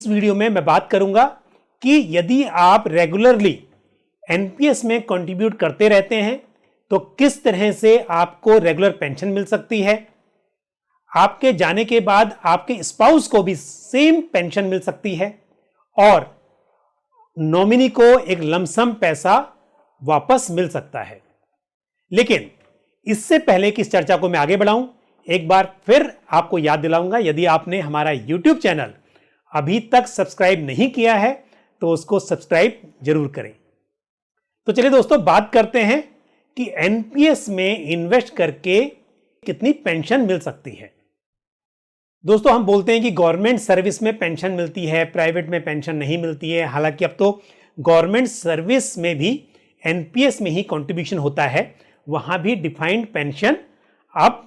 इस वीडियो में मैं बात करूंगा कि यदि आप रेगुलरली एनपीएस में कंट्रीब्यूट करते रहते हैं तो किस तरह से आपको रेगुलर पेंशन मिल सकती है। आपके जाने के बाद आपके स्पाउस को भी सेम पेंशन मिल सकती है और नॉमिनी को एक लमसम पैसा वापस मिल सकता है। लेकिन इससे पहले कि इस चर्चा को मैं आगे बढ़ाऊं, एक बार फिर आपको याद दिलाऊंगा, यदि आपने हमारा YouTube चैनल अभी तक सब्सक्राइब नहीं किया है तो उसको सब्सक्राइब जरूर करें। तो चलिए दोस्तों, बात करते हैं कि एनपीएस में इन्वेस्ट करके कितनी पेंशन मिल सकती है। दोस्तों, हम बोलते हैं कि गवर्नमेंट सर्विस में पेंशन मिलती है, प्राइवेट में पेंशन नहीं मिलती है। हालांकि अब तो गवर्नमेंट सर्विस में भी एनपीएस में ही कंट्रीब्यूशन होता है, वहां भी डिफाइंड पेंशन अब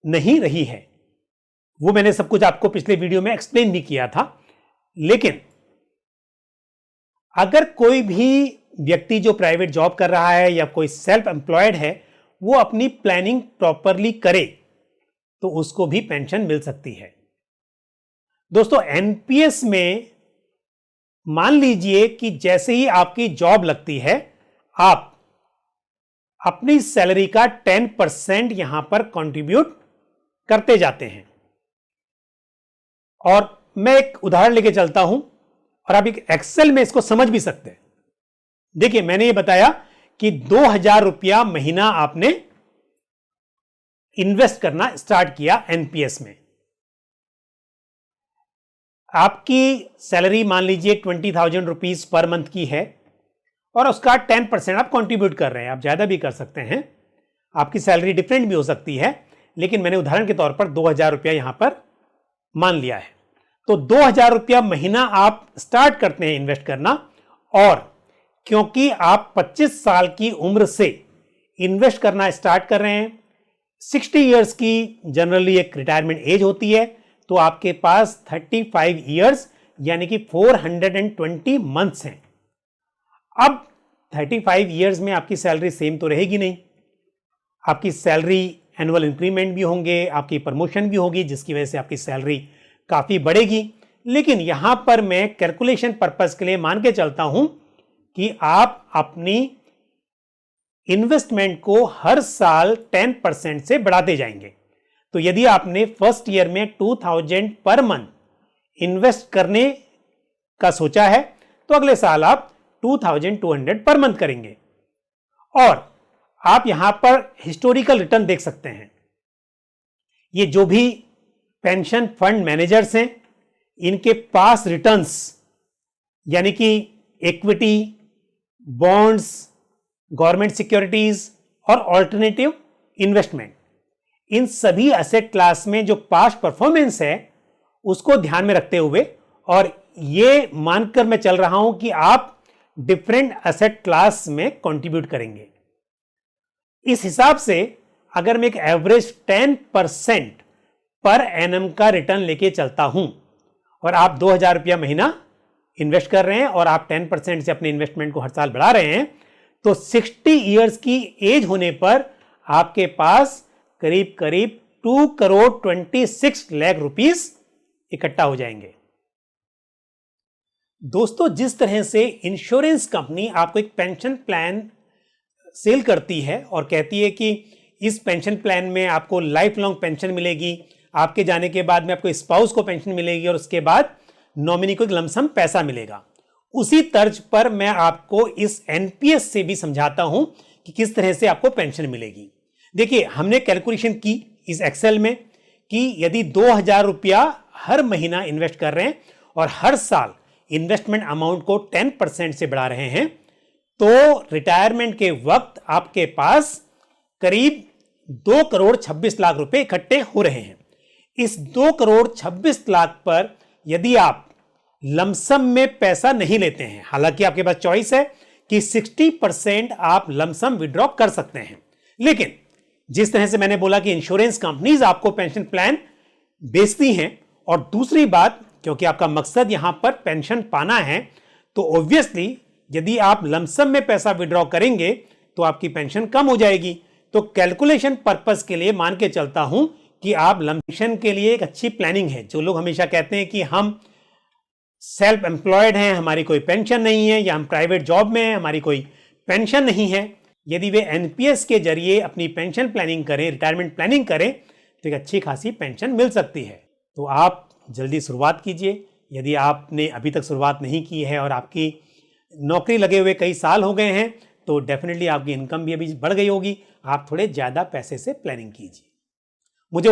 नहीं रही है। वो मैंने सब कुछ आपको पिछले वीडियो में एक्सप्लेन भी किया था। लेकिन अगर कोई भी व्यक्ति जो प्राइवेट जॉब कर रहा है या कोई सेल्फ एम्प्लॉयड है, वो अपनी प्लानिंग प्रॉपरली करे तो उसको भी पेंशन मिल सकती है। दोस्तों, एनपीएस में मान लीजिए कि जैसे ही आपकी जॉब लगती है, आप अपनी सैलरी का 10% यहां पर कंट्रीब्यूट करते जाते हैं। और मैं एक उदाहरण लेके चलता हूं और आप एक एक्सेल में इसको समझ भी सकते हैं। देखिए, मैंने ये बताया कि 2000 रुपया महीना आपने इन्वेस्ट करना स्टार्ट किया एनपीएस में। आपकी सैलरी मान लीजिए 20,000 रुपीज पर मंथ की है और उसका 10% आप कंट्रीब्यूट कर रहे हैं। आप ज्यादा भी कर सकते हैं, आपकी सैलरी डिफरेंट भी हो सकती है, लेकिन मैंने उदाहरण के तौर पर 2000 रुपया यहां पर मान लिया है। तो 2000 रुपया महीना आप स्टार्ट करते हैं इन्वेस्ट करना, और क्योंकि आप 25 साल की उम्र से इन्वेस्ट करना स्टार्ट कर रहे हैं, 60 इयर्स की जनरली एक रिटायरमेंट एज होती है, तो आपके पास 35 इयर्स यानी कि 420 मंथ्स हैं। अब 35 इयर्स में आपकी सैलरी सेम तो रहेगी नहीं, आपकी सैलरी एनुअल इंक्रीमेंट भी होंगे, आपकी प्रमोशन भी होगी, जिसकी वजह से आपकी सैलरी काफी बढ़ेगी। लेकिन यहां पर मैं कैलकुलेशन पर्पस के लिए मान के चलता हूं कि आप अपनी इन्वेस्टमेंट को हर साल 10% से बढ़ाते जाएंगे। तो यदि आपने फर्स्ट ईयर में 2000 पर मंथ इन्वेस्ट करने का सोचा है, तो अगले साल आप 2200 पर मंथ करेंगे। और आप यहां पर हिस्टोरिकल रिटर्न देख सकते हैं। ये जो भी पेंशन फंड मैनेजर्स हैं, इनके पास रिटर्न्स यानी कि इक्विटी, बॉन्ड्स, गवर्नमेंट सिक्योरिटीज और ऑल्टरनेटिव इन्वेस्टमेंट, इन सभी एसेट क्लास में जो पास्ट परफॉर्मेंस है उसको ध्यान में रखते हुए, और ये मानकर मैं चल रहा हूं कि आप डिफरेंट एसेट क्लास में कंट्रीब्यूट करेंगे। इस हिसाब से अगर मैं एक एवरेज 10% पर एनम का रिटर्न लेके चलता हूं और आप 2000 रुपया महीना इन्वेस्ट कर रहे हैं और आप 10% से अपने इन्वेस्टमेंट को हर साल बढ़ा रहे हैं, तो 60 इयर्स की एज होने पर आपके पास करीब करीब 2,26 लाख रुपीस इकट्ठा हो जाएंगे। दोस्तों, जिस तरह से इंश्योरेंस कंपनी आपको एक पेंशन प्लान सेल करती है और कहती है कि इस पेंशन प्लान में आपको लाइफ लॉन्ग पेंशन मिलेगी, आपके जाने के बाद में आपको स्पाउस को पेंशन मिलेगी और उसके बाद नॉमिनी को एक लमसम पैसा मिलेगा, उसी तर्ज पर मैं आपको इस एनपीएस से भी समझाता हूं कि किस तरह से आपको पेंशन मिलेगी। देखिए, हमने कैलकुलेशन की इस एक्सेल में कि यदि 2000 रुपया हर महीना इन्वेस्ट कर रहे हैं और हर साल इन्वेस्टमेंट अमाउंट को 10% से बढ़ा रहे हैं, तो रिटायरमेंट के वक्त आपके पास करीब 2,26 लाख रुपए इकट्ठे हो रहे हैं। इस 2,26 लाख पर यदि आप लमसम में पैसा नहीं लेते हैं, हालांकि आपके पास चॉइस है कि 60% आप लमसम विड्रॉ कर सकते हैं, लेकिन जिस तरह से मैंने बोला कि इंश्योरेंस कंपनीज आपको पेंशन प्लान बेचती हैं, और दूसरी बात, क्योंकि आपका मकसद यहां पर पेंशन पाना है, तो ऑब्वियसली यदि आप लमसम में पैसा विड्रॉ करेंगे तो आपकी पेंशन कम हो जाएगी। तो कैलकुलेशन पर्पस के लिए मान के चलता हूं कि आप लमसम के लिए एक अच्छी प्लानिंग है। जो लोग हमेशा कहते हैं कि हम सेल्फ एम्प्लॉयड हैं, हमारी कोई पेंशन नहीं है, या हम प्राइवेट जॉब में हैं, हमारी कोई पेंशन नहीं है, यदि वे एनपीएस के जरिए अपनी पेंशन प्लानिंग करें, रिटायरमेंट प्लानिंग करें, तो एक अच्छी खासी पेंशन मिल सकती है। तो आप जल्दी शुरुआत कीजिए। यदि आपने अभी तक शुरुआत नहीं की है और आपकी नौकरी लगे हुए कई साल हो गए हैं, तो डेफिनेटली आपकी इनकम भी अभी बढ़ गई होगी, आप थोड़े ज़्यादा पैसे से प्लानिंग कीजिए। मुझे